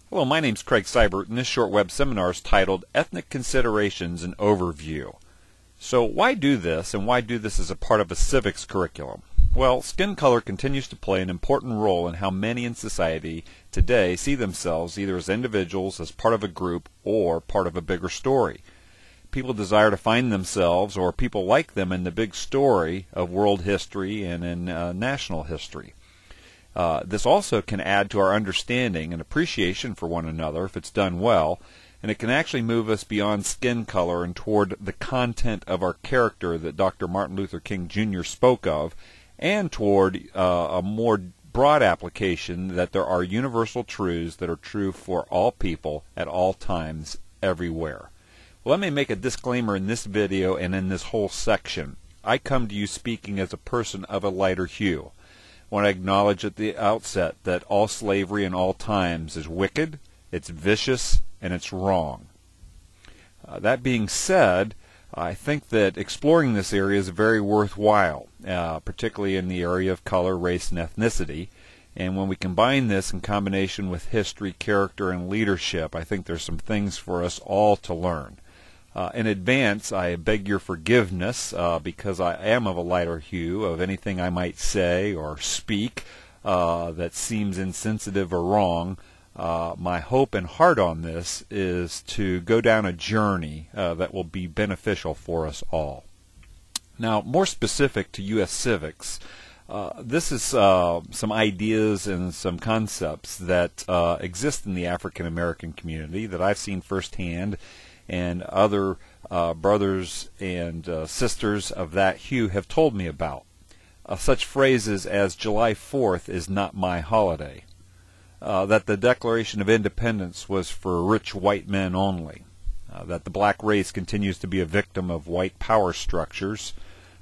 Hello, my name's Craig Seibert, and this short web seminar is titled Ethnic Considerations and Overview. So why do this, and why do this as a part of a civics curriculum? Well, skin color continues to play an important role in how many in society today see themselves either as individuals, as part of a group, or part of a bigger story. People desire to find themselves, or people like them, in the big story of world history and in national history. This also can add to our understanding and appreciation for one another if it's done well, and it can actually move us beyond skin color and toward the content of our character that Dr. Martin Luther King Jr. spoke of, and toward a more broad application that there are universal truths that are true for all people at all times, everywhere. Well, let me make a disclaimer in this video and in this whole section. I come to you speaking as a person of a lighter hue. I want to acknowledge at the outset that all slavery in all times is wicked, it's vicious, and it's wrong. That being said, I think that exploring this area is very worthwhile, particularly in the area of color, race, and ethnicity. And when we combine this in combination with history, character, and leadership, I think there's some things for us all to learn. In advance, I beg your forgiveness because I am of a lighter hue of anything I might say or speak that seems insensitive or wrong. My hope and heart on this is to go down a journey that will be beneficial for us all. Now, more specific to U.S. civics, this is some ideas and some concepts that exist in the African American community that I've seen firsthand, and other brothers and sisters of that hue have told me about. Such phrases as July 4th is not my holiday, that the Declaration of Independence was for rich white men only, that the black race continues to be a victim of white power structures,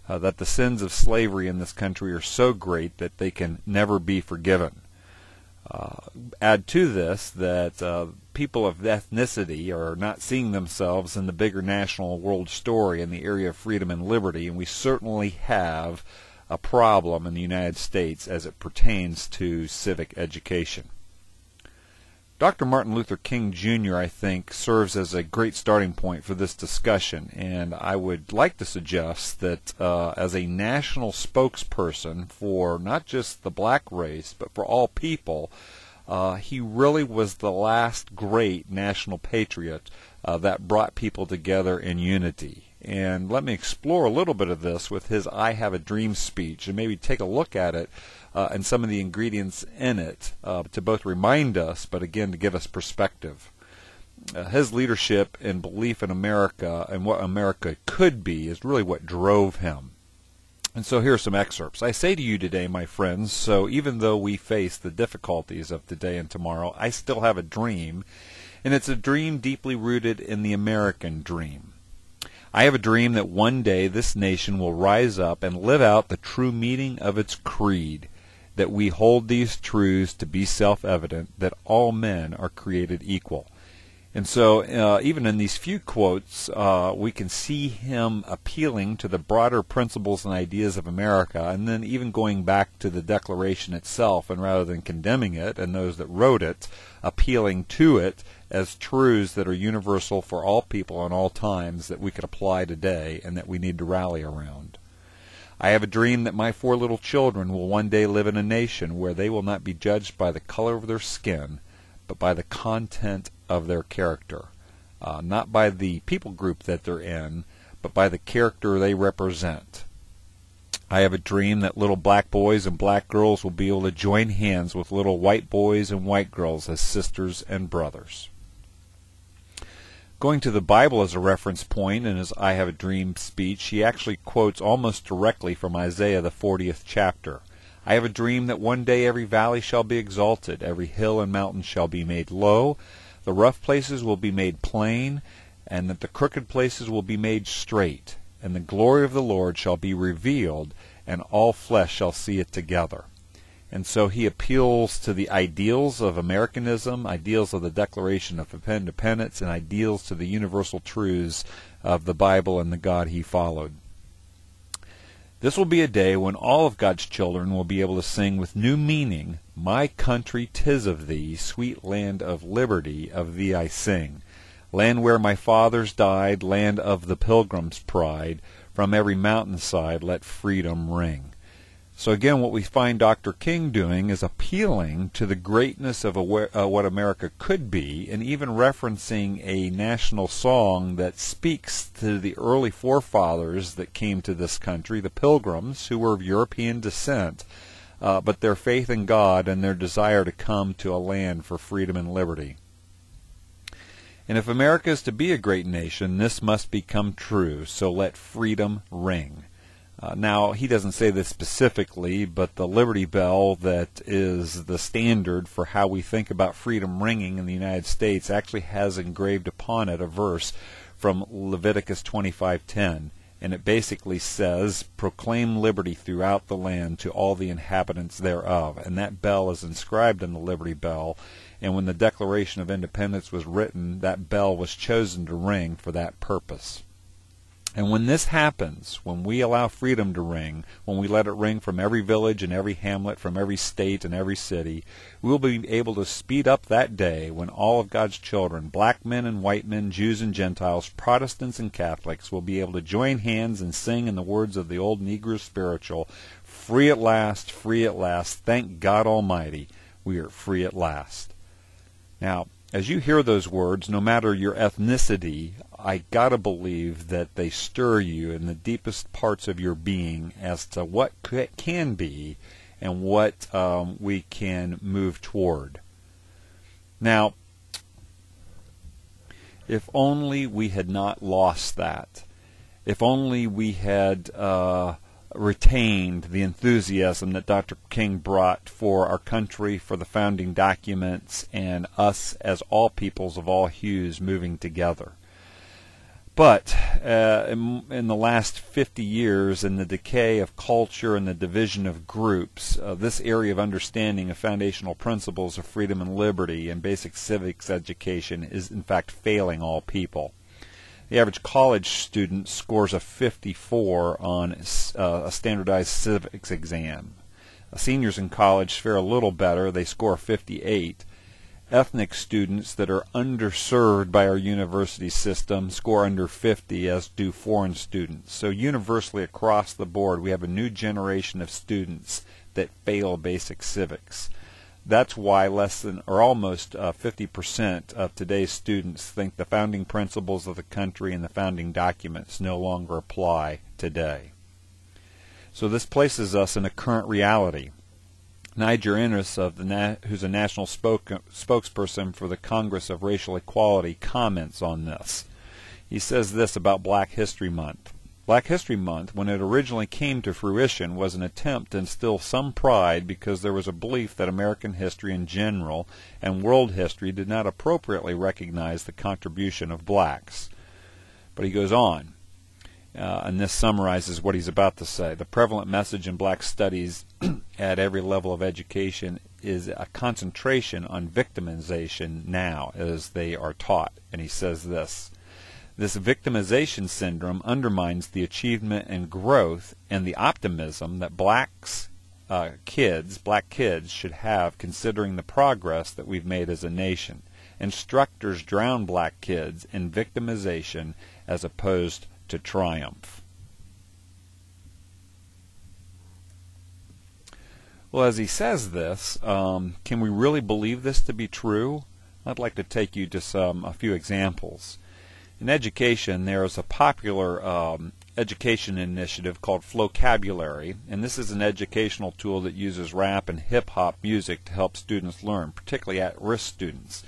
that the sins of slavery in this country are so great that they can never be forgiven. Add to this that people of ethnicity are not seeing themselves in the bigger national world story in the area of freedom and liberty, and we certainly have a problem in the United States as it pertains to civic education. Dr. Martin Luther King Jr., I think, serves as a great starting point for this discussion, and I would like to suggest that as a national spokesperson for not just the black race, but for all people, he really was the last great national patriot that brought people together in unity. And let me explore a little bit of this with his I Have a Dream speech, and maybe take a look at it and some of the ingredients in it to both remind us, but again to give us perspective. His leadership and belief in America and what America could be is really what drove him. And so here are some excerpts. I say to you today, my friends, so even though we face the difficulties of today and tomorrow, I still have a dream, and it's a dream deeply rooted in the American dream. I have a dream that one day this nation will rise up and live out the true meaning of its creed, that we hold these truths to be self-evident, that all men are created equal. And so even in these few quotes, we can see him appealing to the broader principles and ideas of America, and then even going back to the Declaration itself, and rather than condemning it and those that wrote it, appealing to it as truths that are universal for all people in all times that we could apply today and that we need to rally around. I have a dream that my 4 little children will one day live in a nation where they will not be judged by the color of their skin, but by the content of their character. Not by the people group that they're in, but by the character they represent. I have a dream that little black boys and black girls will be able to join hands with little white boys and white girls as sisters and brothers. Going to the Bible as a reference point in his I Have a Dream speech, he actually quotes almost directly from Isaiah, the 40th chapter. I have a dream that one day every valley shall be exalted, every hill and mountain shall be made low, the rough places will be made plain, and that the crooked places will be made straight, and the glory of the Lord shall be revealed, and all flesh shall see it together. And so he appeals to the ideals of Americanism, ideals of the Declaration of Independence, and ideals to the universal truths of the Bible and the God he followed. This will be a day when all of God's children will be able to sing with new meaning My country, 'tis of thee, sweet land of liberty, of thee I sing. Land where my fathers died, land of the pilgrim's pride, from every mountainside let freedom ring. So again, what we find Dr. King doing is appealing to the greatness of what America could be, and even referencing a national song that speaks to the early forefathers that came to this country, the Pilgrims, who were of European descent, but their faith in God and their desire to come to a land for freedom and liberty. And if America is to be a great nation, this must become true, so let freedom ring. Now, he doesn't say this specifically, but the Liberty Bell that is the standard for how we think about freedom ringing in the United States actually has engraved upon it a verse from Leviticus 25:10, and it basically says, "Proclaim liberty throughout the land to all the inhabitants thereof." And that bell is inscribed in the Liberty Bell, and when the Declaration of Independence was written, that bell was chosen to ring for that purpose. And when this happens, when we allow freedom to ring, when we let it ring from every village and every hamlet, from every state and every city, we'll be able to speed up that day when all of God's children, black men and white men, Jews and Gentiles, Protestants and Catholics, will be able to join hands and sing in the words of the old Negro spiritual, free at last, thank God Almighty, we are free at last. Now, as you hear those words, no matter your ethnicity, I gotta believe that they stir you in the deepest parts of your being as to what can be and what we can move toward. Now, if only we had not lost that. If only we had retained the enthusiasm that Dr. King brought for our country, for the founding documents, and us as all peoples of all hues moving together. But in the last 50 years, in the decay of culture and the division of groups, this area of understanding of foundational principles of freedom and liberty and basic civics education is in fact failing all people. The average college student scores a 54 on a standardized civics exam. Seniors in college fare a little better. They score 58. Ethnic students that are underserved by our university system score under 50, as do foreign students. So universally across the board, we have a new generation of students that fail basic civics. That's why less than or almost 50% of today's students think the founding principles of the country and the founding documents no longer apply today. So this places us in a current reality. Niger Innes, who's a national spokesperson for the Congress of Racial Equality, comments on this. He says this about Black History Month. Black History Month, when it originally came to fruition, was an attempt to instill some pride because there was a belief that American history in general and world history did not appropriately recognize the contribution of blacks. But he goes on, and this summarizes what he's about to say. The prevalent message in black studies at every level of education is a concentration on victimization now as they are taught. And he says this: this victimization syndrome undermines the achievement and growth and the optimism that black kids should have, considering the progress that we've made as a nation. Instructors drown black kids in victimization as opposed to triumph. Well, as he says this, can we really believe this to be true? I'd like to take you to a few examples. In education, there is a popular education initiative called Flocabulary, and this is an educational tool that uses rap and hip-hop music to help students learn, particularly at-risk students.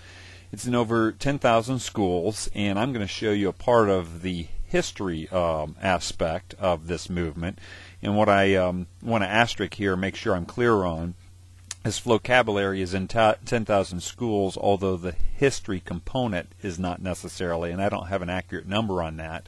It's in over 10,000 schools, and I'm going to show you a part of the history aspect of this movement. And what I want to asterisk here, make sure I'm clear on, is Flocabulary is in 10,000 schools, although the history component is not necessarily, and I don't have an accurate number on that.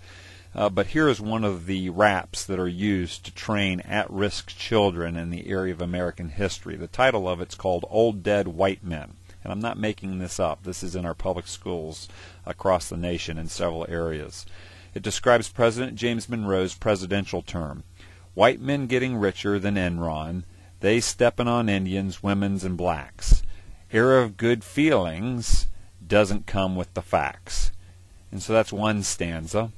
But here is one of the raps that are used to train at-risk children in the area of American history. The title of it's called Old Dead White Men. And I'm not making this up. This is in our public schools across the nation in several areas. It describes President James Monroe's presidential term. White men getting richer than Enron. They steppin' on Indians, women's, and blacks. Era of good feelings doesn't come with the facts. And so that's one stanza.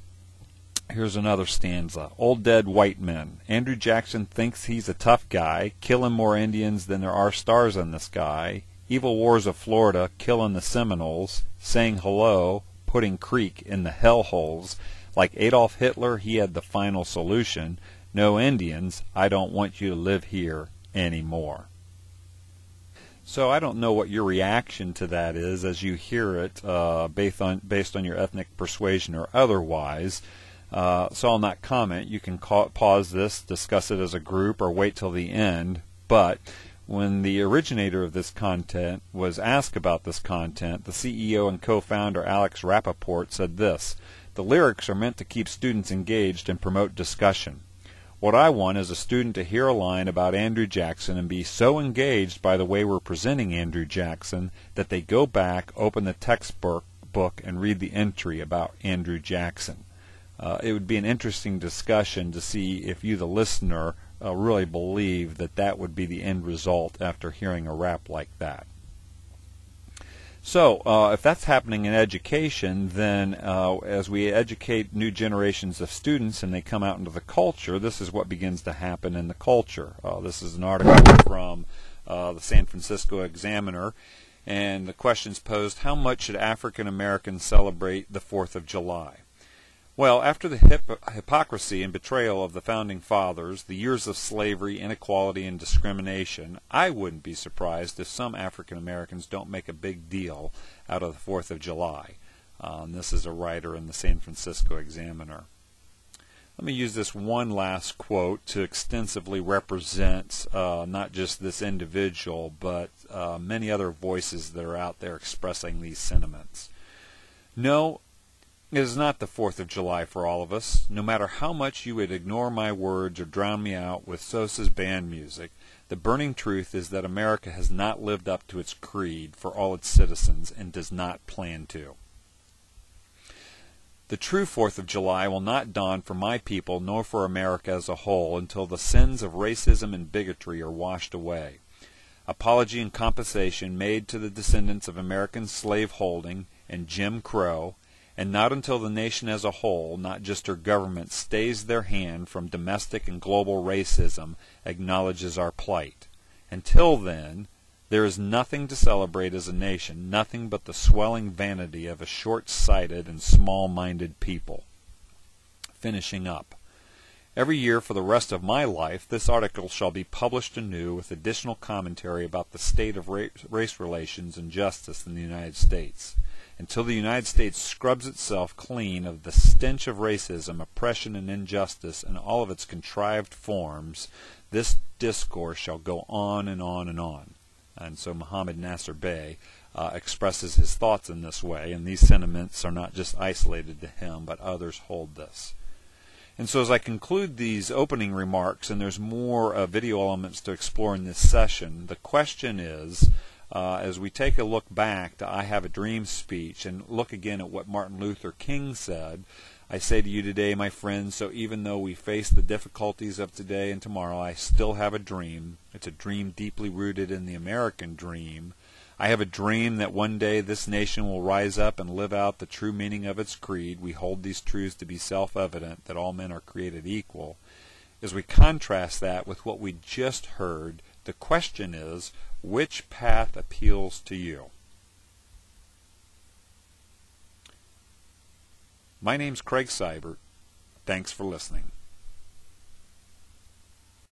Here's another stanza. Old dead white men. Andrew Jackson thinks he's a tough guy, killing more Indians than there are stars in the sky. Evil wars of Florida, killing the Seminoles, saying hello, putting Creek in the hell holes. Like Adolf Hitler, he had the final solution. No Indians, I don't want you to live here anymore. So I don't know what your reaction to that is as you hear it, based on your ethnic persuasion or otherwise. So I'll not comment. You can pause this, discuss it as a group, or wait till the end. But when the originator of this content was asked about this content, the CEO and co-founder Alex Rappaport said this: "The lyrics are meant to keep students engaged and promote discussion. What I want is a student to hear a line about Andrew Jackson and be so engaged by the way we're presenting Andrew Jackson that they go back, open the textbook and read the entry about Andrew Jackson." It would be an interesting discussion to see if you, the listener, really believe that that would be the end result after hearing a rap like that. So, if that's happening in education, then as we educate new generations of students and they come out into the culture, this is what begins to happen in the culture. This is an article from the San Francisco Examiner, and the question's posed: how much should African Americans celebrate the 4th of July? Well, after the hypocrisy and betrayal of the Founding Fathers, the years of slavery, inequality, and discrimination, I wouldn't be surprised if some African Americans don't make a big deal out of the 4th of July. This is a writer in the San Francisco Examiner. Let me use this one last quote to extensively represent not just this individual, but many other voices that are out there expressing these sentiments. No, it is not the 4th of July for all of us. No matter how much you would ignore my words or drown me out with Sosa's band music, the burning truth is that America has not lived up to its creed for all its citizens and does not plan to. The true 4th of July will not dawn for my people nor for America as a whole until the sins of racism and bigotry are washed away. Apology and compensation made to the descendants of American slaveholding and Jim Crow, and not until the nation as a whole, not just her government, stays their hand from domestic and global racism, acknowledges our plight. Until then, there is nothing to celebrate as a nation, nothing but the swelling vanity of a short-sighted and small-minded people. Finishing up. Every year for the rest of my life, this article shall be published anew with additional commentary about the state of race relations and justice in the United States. Until the United States scrubs itself clean of the stench of racism, oppression, and injustice in all of its contrived forms, this discourse shall go on and on and on. And so Muhammad Nasser Bey expresses his thoughts in this way, and these sentiments are not just isolated to him, but others hold this. And so as I conclude these opening remarks, and there's more video elements to explore in this session, the question is, as we take a look back to I Have a Dream speech and look again at what Martin Luther King said, I say to you today, my friends, so even though we face the difficulties of today and tomorrow, I still have a dream. It's a dream deeply rooted in the American dream. I have a dream that one day this nation will rise up and live out the true meaning of its creed. We hold these truths to be self-evident, that all men are created equal. As we contrast that with what we just heard, the question is, which path appeals to you? My name's Craig Seibert. Thanks for listening.